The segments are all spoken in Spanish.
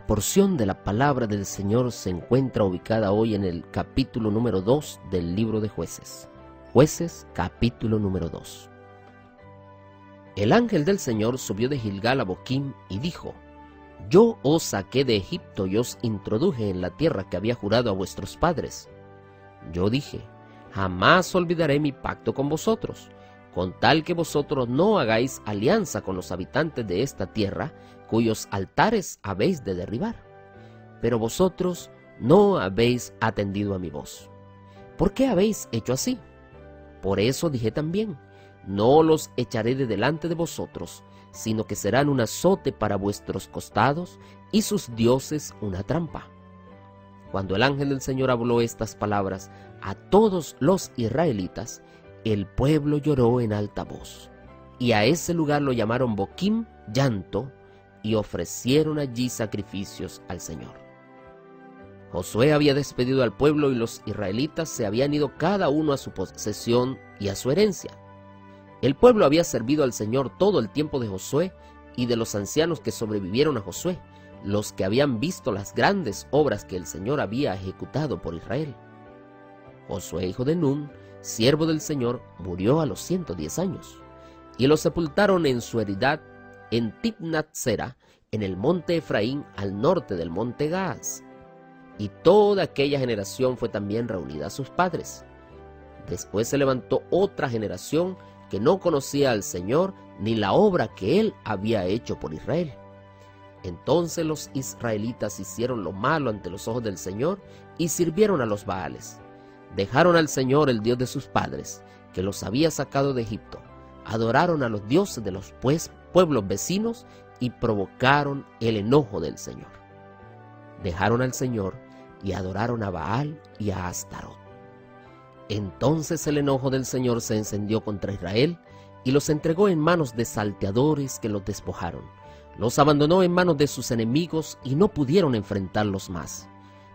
La porción de la palabra del Señor se encuentra ubicada hoy en el capítulo número 2 del libro de Jueces. Jueces, capítulo número 2. El ángel del Señor subió de Gilgal a Boquim y dijo: Yo os saqué de Egipto y os introduje en la tierra que había jurado a vuestros padres. Yo dije: Jamás olvidaré mi pacto con vosotros, con tal que vosotros no hagáis alianza con los habitantes de esta tierra, cuyos altares habéis de derribar. Pero vosotros no habéis atendido a mi voz. ¿Por qué habéis hecho así? Por eso dije también: No los echaré de delante de vosotros, sino que serán un azote para vuestros costados y sus dioses una trampa. Cuando el ángel del Señor habló estas palabras a todos los israelitas, el pueblo lloró en alta voz, y a ese lugar lo llamaron Boquim, llanto, y ofrecieron allí sacrificios al Señor. Josué había despedido al pueblo y los israelitas se habían ido cada uno a su posesión y a su herencia. El pueblo había servido al Señor todo el tiempo de Josué y de los ancianos que sobrevivieron a Josué, los que habían visto las grandes obras que el Señor había ejecutado por Israel. Josué, hijo de Nun, siervo del Señor, murió a los 110 años, y lo sepultaron en su heredad en Timnat-Sera, en el monte Efraín, al norte del monte Gaas. Y toda aquella generación fue también reunida a sus padres. Después se levantó otra generación que no conocía al Señor ni la obra que Él había hecho por Israel. Entonces los israelitas hicieron lo malo ante los ojos del Señor y sirvieron a los Baales. Dejaron al Señor, el Dios de sus padres, que los había sacado de Egipto. Adoraron a los dioses de los pueblos vecinos y provocaron el enojo del Señor. Dejaron al Señor y adoraron a Baal y a Astarot. Entonces el enojo del Señor se encendió contra Israel y los entregó en manos de salteadores que los despojaron. Los abandonó en manos de sus enemigos y no pudieron enfrentarlos más.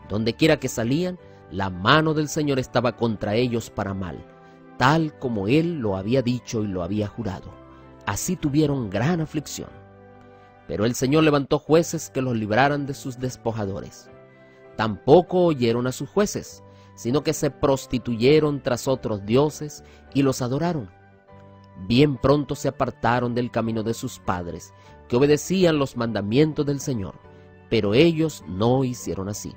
Dondequiera que salían, la mano del Señor estaba contra ellos para mal, tal como Él lo había dicho y lo había jurado. Así tuvieron gran aflicción. Pero el Señor levantó jueces que los libraran de sus despojadores. Tampoco oyeron a sus jueces, sino que se prostituyeron tras otros dioses y los adoraron. Bien pronto se apartaron del camino de sus padres, que obedecían los mandamientos del Señor, pero ellos no hicieron así.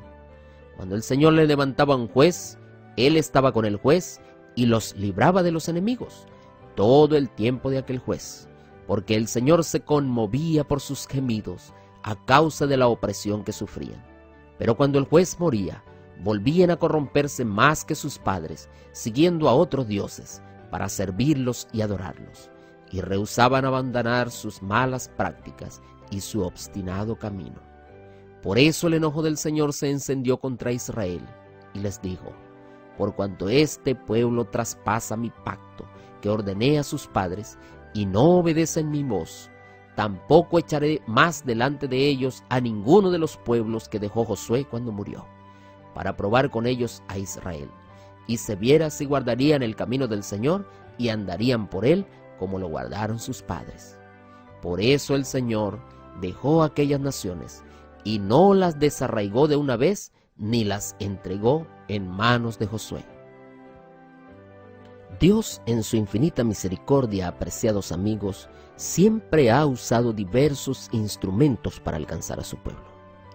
Cuando el Señor le levantaba un juez, Él estaba con el juez y los libraba de los enemigos todo el tiempo de aquel juez, porque el Señor se conmovía por sus gemidos a causa de la opresión que sufrían. Pero cuando el juez moría, volvían a corromperse más que sus padres, siguiendo a otros dioses para servirlos y adorarlos, y rehusaban abandonar sus malas prácticas y su obstinado camino. Por eso el enojo del Señor se encendió contra Israel, y les dijo: Por cuanto este pueblo traspasa mi pacto que ordené a sus padres, y no obedecen mi voz, tampoco echaré más delante de ellos a ninguno de los pueblos que dejó Josué cuando murió, para probar con ellos a Israel, y se viera si guardarían el camino del Señor y andarían por él como lo guardaron sus padres. Por eso el Señor dejó aquellas naciones y no las desarraigó de una vez, ni las entregó en manos de Josué. Dios, en su infinita misericordia, apreciados amigos, siempre ha usado diversos instrumentos para alcanzar a su pueblo.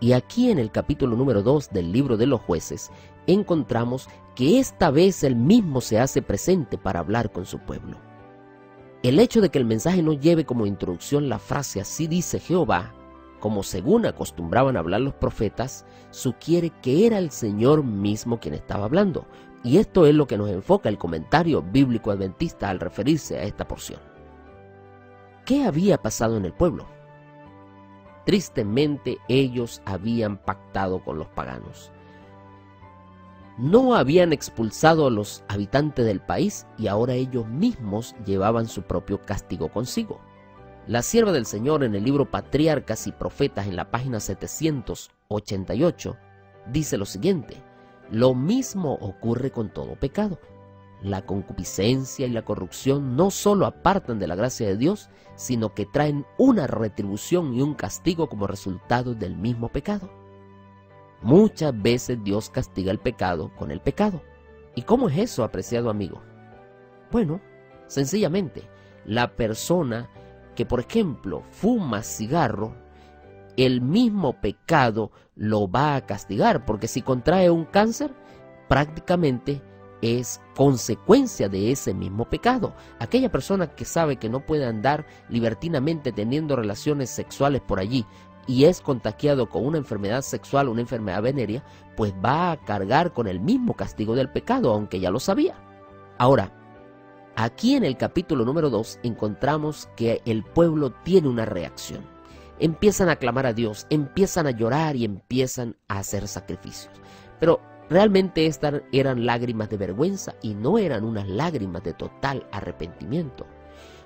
Y aquí en el capítulo número 2 del libro de los Jueces encontramos que esta vez Él mismo se hace presente para hablar con su pueblo. El hecho de que el mensaje no lleve como introducción la frase "así dice Jehová", como según acostumbraban a hablar los profetas, sugiere que era el Señor mismo quien estaba hablando. Y esto es lo que nos enfoca el comentario bíblico adventista al referirse a esta porción. ¿Qué había pasado en el pueblo? Tristemente, ellos habían pactado con los paganos. No habían expulsado a los habitantes del país y ahora ellos mismos llevaban su propio castigo consigo. La sierva del Señor, en el libro Patriarcas y Profetas, en la página 788, dice lo siguiente: lo mismo ocurre con todo pecado. La concupiscencia y la corrupción no solo apartan de la gracia de Dios, sino que traen una retribución y un castigo como resultado del mismo pecado. Muchas veces Dios castiga el pecado con el pecado. ¿Y cómo es eso, apreciado amigo? Bueno, sencillamente, la persona que, por ejemplo, fuma cigarro, el mismo pecado lo va a castigar, porque si contrae un cáncer, prácticamente es consecuencia de ese mismo pecado. Aquella persona que sabe que no puede andar libertinamente teniendo relaciones sexuales por allí y es contagiado con una enfermedad sexual, una enfermedad venérea, pues va a cargar con el mismo castigo del pecado, aunque ya lo sabía. Ahora, aquí en el capítulo número 2 encontramos que el pueblo tiene una reacción. Empiezan a clamar a Dios, empiezan a llorar y empiezan a hacer sacrificios. Pero realmente estas eran lágrimas de vergüenza y no eran unas lágrimas de total arrepentimiento.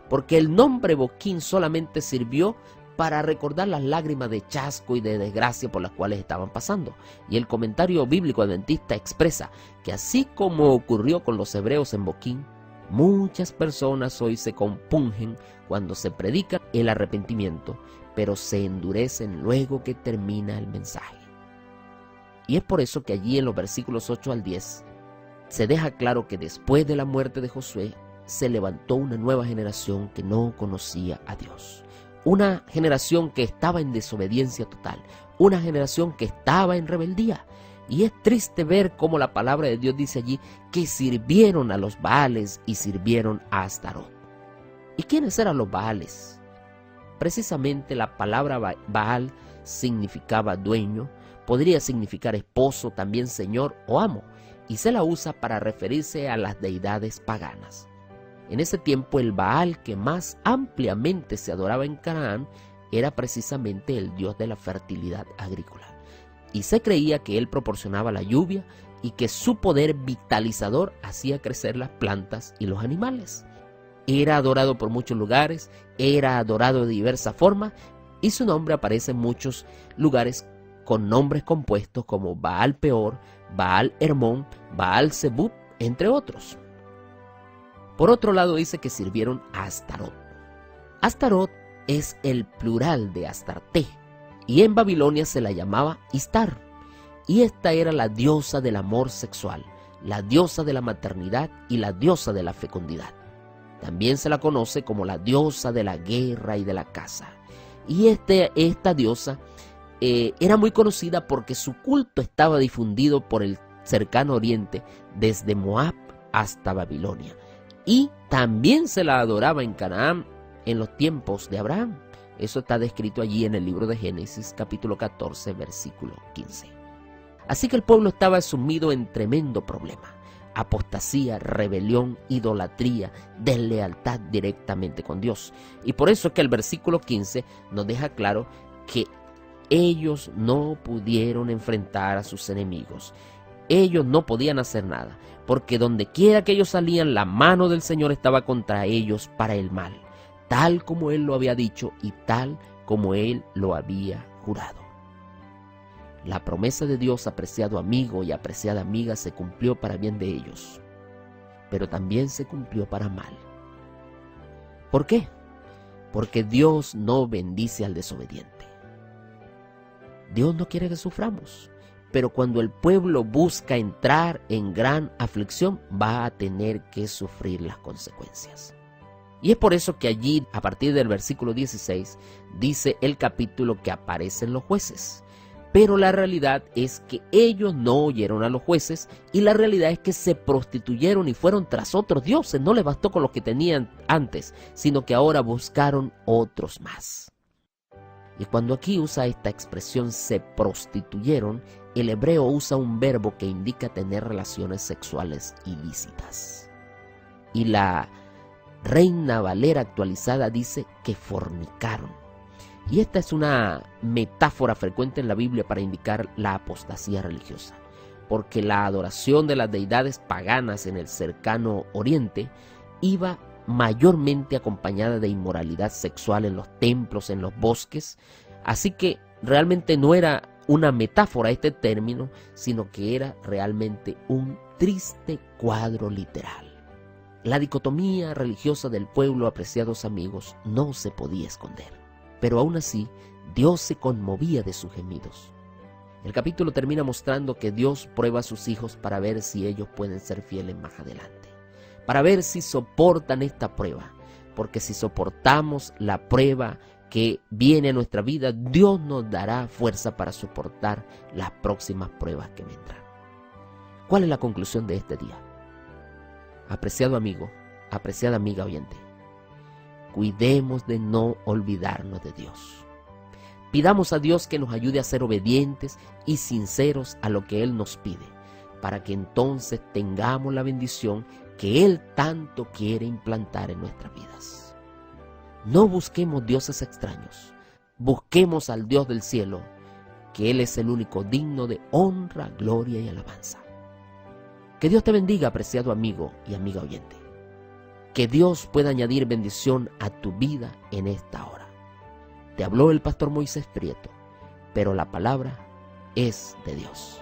Porque el nombre Boquín solamente sirvió para recordar las lágrimas de chasco y de desgracia por las cuales estaban pasando. Y el comentario bíblico adventista expresa que así como ocurrió con los hebreos en Boquín, muchas personas hoy se compungen cuando se predica el arrepentimiento, pero se endurecen luego que termina el mensaje. Y es por eso que allí en los versículos 8 al 10 se deja claro que después de la muerte de Josué se levantó una nueva generación que no conocía a Dios. Una generación que estaba en desobediencia total, una generación que estaba en rebeldía. Y es triste ver cómo la palabra de Dios dice allí que sirvieron a los Baales y sirvieron a Astarot. ¿Y quiénes eran los Baales? Precisamente la palabra Baal significaba dueño, podría significar esposo, también señor o amo, y se la usa para referirse a las deidades paganas. En ese tiempo el Baal que más ampliamente se adoraba en Canaán era precisamente el dios de la fertilidad agrícola. Y se creía que él proporcionaba la lluvia y que su poder vitalizador hacía crecer las plantas y los animales. Era adorado por muchos lugares, era adorado de diversas formas y su nombre aparece en muchos lugares con nombres compuestos como Baal Peor, Baal Hermón, Baal Zebub, entre otros. Por otro lado dice que sirvieron a Astarot. Astarot es el plural de Astarte y en Babilonia se la llamaba Istar. Y esta era la diosa del amor sexual, la diosa de la maternidad y la diosa de la fecundidad. También se la conoce como la diosa de la guerra y de la caza. Y esta diosa era muy conocida porque su culto estaba difundido por el cercano oriente, desde Moab hasta Babilonia. Y también se la adoraba en Canaán en los tiempos de Abraham. Eso está descrito allí en el libro de Génesis, capítulo 14, versículo 15. Así que el pueblo estaba sumido en tremendo problema. Apostasía, rebelión, idolatría, deslealtad directamente con Dios. Y por eso es que el versículo 15 nos deja claro que ellos no pudieron enfrentar a sus enemigos. Ellos no podían hacer nada, porque donde quiera que ellos salían, la mano del Señor estaba contra ellos para el mal, tal como Él lo había dicho y tal como Él lo había jurado. La promesa de Dios, apreciado amigo y apreciada amiga, se cumplió para bien de ellos, pero también se cumplió para mal. ¿Por qué? Porque Dios no bendice al desobediente. Dios no quiere que suframos, pero cuando el pueblo busca entrar en gran aflicción, va a tener que sufrir las consecuencias. Y es por eso que allí, a partir del versículo 16, dice el capítulo que aparecen los jueces. Pero la realidad es que ellos no oyeron a los jueces y la realidad es que se prostituyeron y fueron tras otros dioses. No les bastó con los que tenían antes, sino que ahora buscaron otros más. Y cuando aquí usa esta expresión se prostituyeron, el hebreo usa un verbo que indica tener relaciones sexuales ilícitas. Y la Reina Valera actualizada dice que fornicaron. Y esta es una metáfora frecuente en la Biblia para indicar la apostasía religiosa, porque la adoración de las deidades paganas en el cercano oriente iba mayormente acompañada de inmoralidad sexual en los templos, en los bosques, así que realmente no era una metáfora este término, sino que era realmente un triste cuadro literal. La dicotomía religiosa del pueblo, apreciados amigos, no se podía esconder. Pero aún así, Dios se conmovía de sus gemidos. El capítulo termina mostrando que Dios prueba a sus hijos para ver si ellos pueden ser fieles más adelante, para ver si soportan esta prueba, porque si soportamos la prueba que viene a nuestra vida, Dios nos dará fuerza para soportar las próximas pruebas que vendrán. ¿Cuál es la conclusión de este día? Apreciado amigo, apreciada amiga oyente, cuidemos de no olvidarnos de Dios. Pidamos a Dios que nos ayude a ser obedientes y sinceros a lo que Él nos pide, para que entonces tengamos la bendición que Él tanto quiere implantar en nuestras vidas. No busquemos dioses extraños, busquemos al Dios del cielo, que Él es el único digno de honra, gloria y alabanza. Que Dios te bendiga, apreciado amigo y amiga oyente. Que Dios pueda añadir bendición a tu vida en esta hora. Te habló el pastor Moisés Prieto, pero la palabra es de Dios.